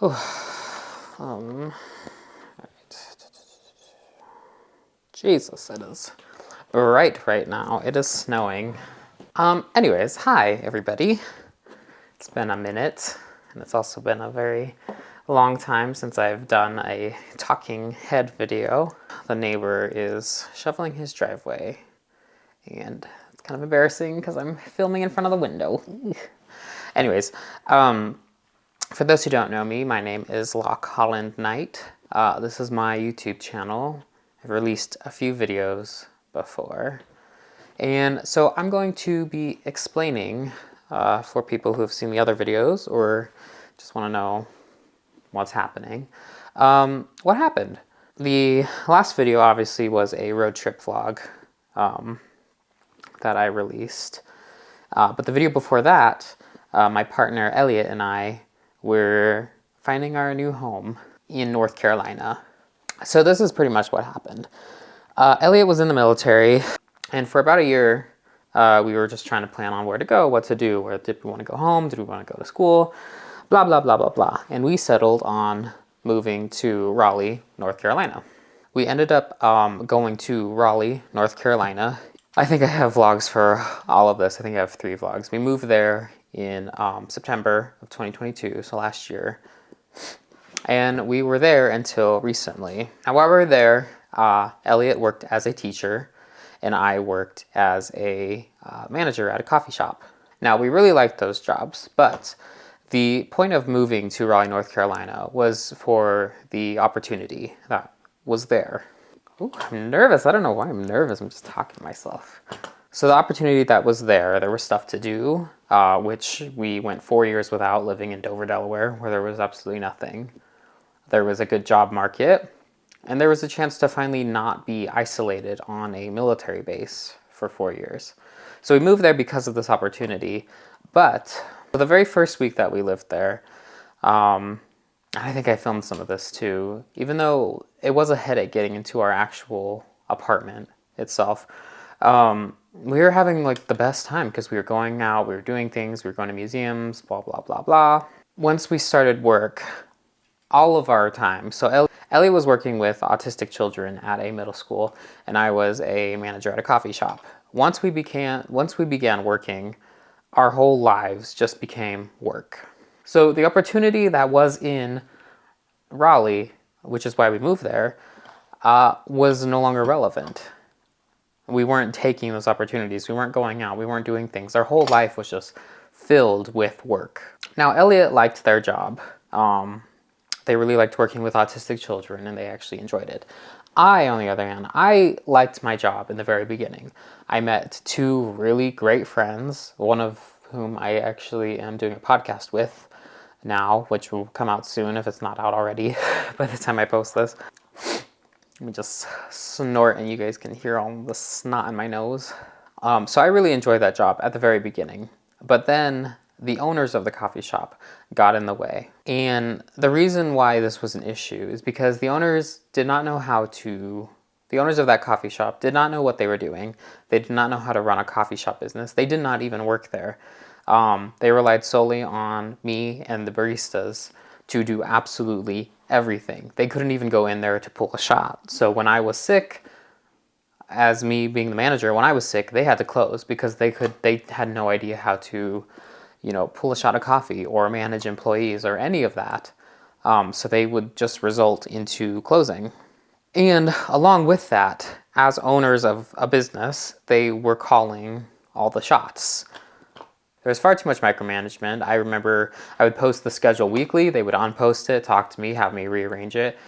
Right. Jesus, it is right now. It is snowing. Anyways, hi everybody. It's been a minute, and it's also been a very long time since I've done a talking head video. The neighbor is shoveling his driveway, and it's kind of embarrassing because I'm filming in front of the window. Anyways, for those who don't know me, my name is Loch Holland Knight. This is my YouTube channel. I've released a few videos before. And so I'm going to be explaining for people who have seen the other videos or just want to know what's happening. What happened? The last video obviously was a road trip vlog that I released. But the video before that, my partner Elliot and I were finding our new home in North Carolina. So this is pretty much what happened. Elliot was in the military, and for about a year, we were just trying to plan on where to go, what to do, where did we want to go home, did we want to go to school, blah, blah, blah, blah, blah. And we settled on moving to Raleigh, North Carolina. We ended up going to Raleigh, North Carolina. I think I have vlogs for all of this. I think I have 3 vlogs. We moved there in September of 2022, so last year. And we were there until recently. Now, while we were there, Elliot worked as a teacher, and I worked as a manager at a coffee shop. Now, we really liked those jobs, but the point of moving to Raleigh, North Carolina was for the opportunity that was there. Ooh, I'm nervous. I don't know why I'm nervous. I'm just talking to myself. So the opportunity that was there was stuff to do, which we went 4 years without, living in Dover, Delaware, where there was absolutely nothing. There was a good job market, and there was a chance to finally not be isolated on a military base for 4 years. So we moved there because of this opportunity, but for the very first week that we lived there, I think I filmed some of this too, even though it was a headache getting into our actual apartment itself. We were having like the best time because we were going out, we were doing things, we were going to museums, blah, blah, blah, blah. Once we started work, all of our time, so Ellie was working with autistic children at a middle school, and I was a manager at a coffee shop. Once we began working, our whole lives just became work. So the opportunity that was in Raleigh, which is why we moved there, was no longer relevant. We weren't taking those opportunities. We weren't going out. We weren't doing things. Our whole life was just filled with work. Now, Elliot liked their job. They really liked working with autistic children, and they actually enjoyed it. I, on the other hand, I liked my job in the very beginning. I met 2 really great friends, one of whom I actually am doing a podcast with now, which will come out soon if it's not out already by the time I post this. Let me just snort and you guys can hear all the snot in my nose. So I really enjoyed that job at the very beginning. But then the owners of the coffee shop got in the way. And the reason why this was an issue is because the owners of that coffee shop did not know what they were doing. They did not know how to run a coffee shop business. They did not even work there. They relied solely on me and the baristas to do absolutely everything. They couldn't even go in there to pull a shot. So when I was sick, as me being the manager, when I was sick, they had to close because they had no idea how to, pull a shot of coffee or manage employees or any of that. So they would just result into closing. And along with that, as owners of a business, they were calling all the shots. There was far too much micromanagement. I remember I would post the schedule weekly. They would unpost it, talk to me, have me rearrange it.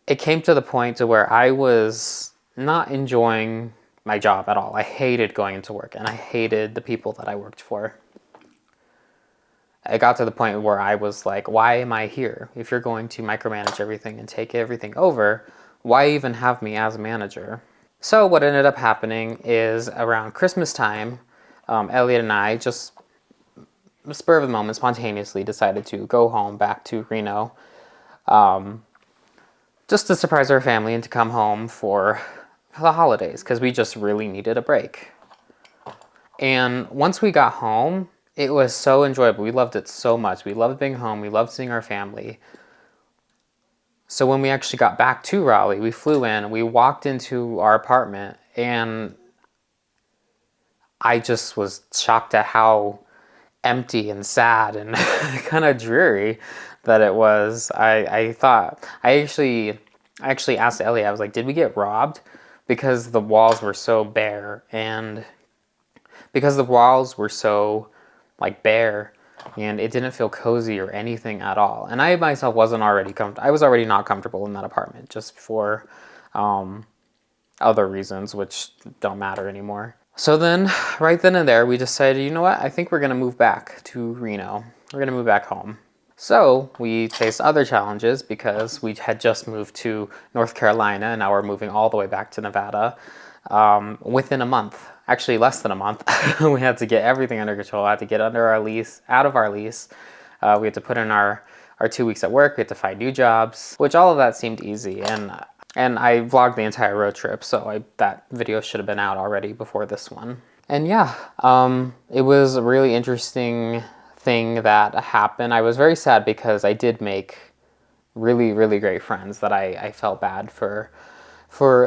It came to the point to where I was not enjoying my job at all. I hated going into work, and I hated the people that I worked for. It got to the point where I was like, why am I here? If you're going to micromanage everything and take everything over, why even have me as a manager? So what ended up happening is around Christmas time, Elliot and I just spur of the moment, spontaneously decided to go home back to Reno, just to surprise our family and to come home for the holidays because we just really needed a break. And once we got home, It was so enjoyable. We loved it so much. We loved being home. We loved seeing our family. So when we actually got back to Raleigh, we flew in, we walked into our apartment, and I just was shocked at how empty and sad and kind of dreary that it was. I thought I actually asked Ellie. I was like, "Did we get robbed?" Because the walls were so bare, and because the walls were so like bare, and it didn't feel cozy or anything at all. And I myself wasn't already I was already not comfortable in that apartment just for other reasons which don't matter anymore. So then, right then and there, we decided, you know what? I think we're gonna move back to Reno. We're gonna move back home. So we faced other challenges because we had just moved to North Carolina and now we're moving all the way back to Nevada within a month. Actually, less than a month. We had to get everything under control. I had to get under our lease, out of our lease. We had to put in our 2 weeks at work. We had to find new jobs, which all of that seemed easy. And I vlogged the entire road trip, so that video should have been out already before this one. And yeah, it was a really interesting thing that happened. I was very sad because I did make really, really great friends that I felt bad for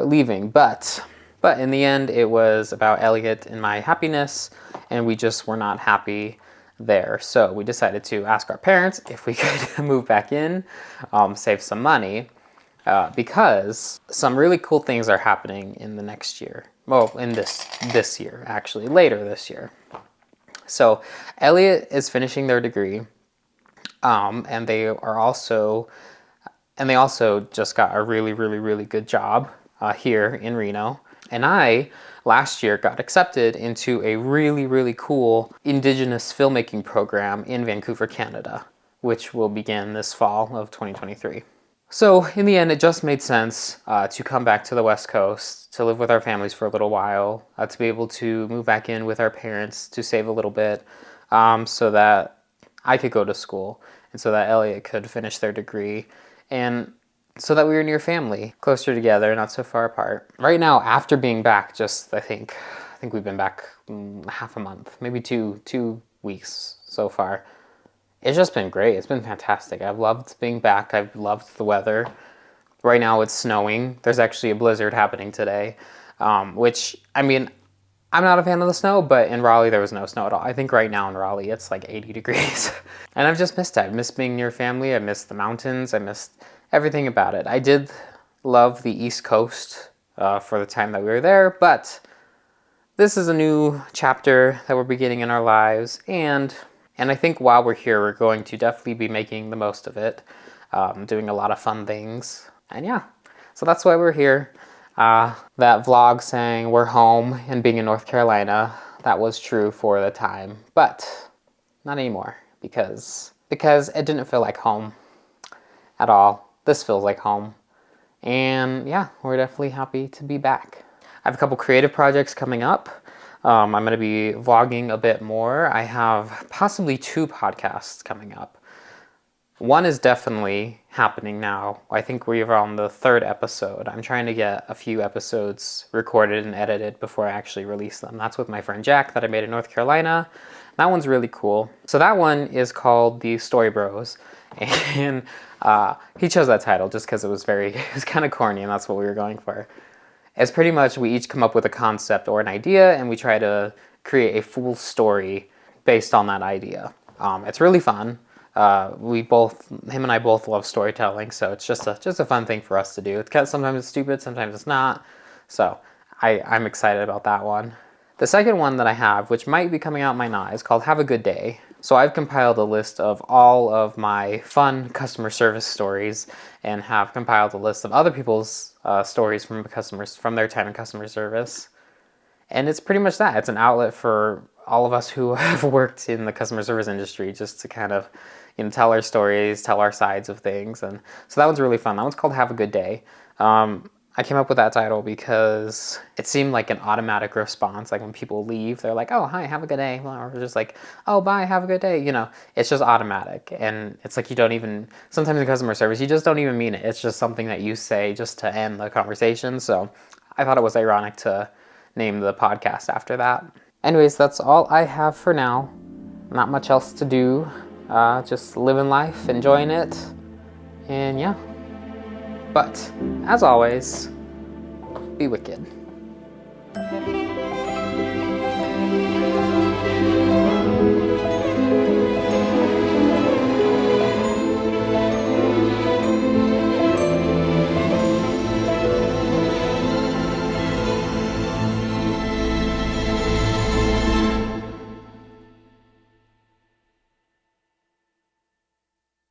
leaving. But in the end, it was about Elliot and my happiness, and we just were not happy there. So we decided to ask our parents if we could move back in, save some money, because some really cool things are happening in the next year. Well, in this year, actually, later this year. So Elliot is finishing their degree, and they also just got a really, really, really good job here in Reno. And I, last year, got accepted into a really, really cool Indigenous filmmaking program in Vancouver, Canada, which will begin this fall of 2023. So in the end, it just made sense to come back to the West Coast, to live with our families for a little while, to be able to move back in with our parents, to save a little bit, so that I could go to school, and so that Elliot could finish their degree, and so that we were near family, closer together, not so far apart. Right now, after being back, I think we've been back half a month, maybe two weeks so far. It's just been great. It's been fantastic. I've loved being back. I've loved the weather. Right now it's snowing. There's actually a blizzard happening today, which, I mean, I'm not a fan of the snow, but in Raleigh there was no snow at all. I think right now in Raleigh it's like 80 degrees. And I've just missed it. I've missed being near family. I missed the mountains. I missed everything about it. I did love the East Coast for the time that we were there, but this is a new chapter that we're beginning in our lives, and I think while we're here, we're going to definitely be making the most of it, doing a lot of fun things. And yeah, so that's why we're here. That vlog saying we're home and being in North Carolina, that was true for the time, but not anymore because it didn't feel like home at all. This feels like home. And yeah, we're definitely happy to be back. I have a couple creative projects coming up. I'm going to be vlogging a bit more. I have possibly 2 podcasts coming up. One is definitely happening now. I think we're on the 3rd episode. I'm trying to get a few episodes recorded and edited before I actually release them. That's with my friend Jack that I made in North Carolina. That one's really cool. So that one is called The Story Bros. And he chose that title just because it was kind of corny, and that's what we were going for. It's pretty much we each come up with a concept or an idea, and we try to create a full story based on that idea. It's really fun. Him and I both love storytelling, so it's just a fun thing for us to do. Sometimes it's stupid, sometimes it's not. So I'm excited about that one. The second one that I have, which might be coming out, might not, is called Have a Good Day. So I've compiled a list of all of my fun customer service stories and have compiled a list of other people's stories from their time in customer service. And it's pretty much that. It's an outlet for all of us who have worked in the customer service industry just to kind of, tell our stories, tell our sides of things. And so that one's really fun. That one's called Have a Good Day. I came up with that title because it seemed like an automatic response. Like when people leave, they're like, oh, hi, have a good day. Or just like, oh, bye, have a good day. It's just automatic. And it's like sometimes in customer service, you just don't even mean it. It's just something that you say just to end the conversation. So I thought it was ironic to name the podcast after that. Anyways, that's all I have for now. Not much else to do. Just living life, enjoying it, and yeah. But, as always, be wicked.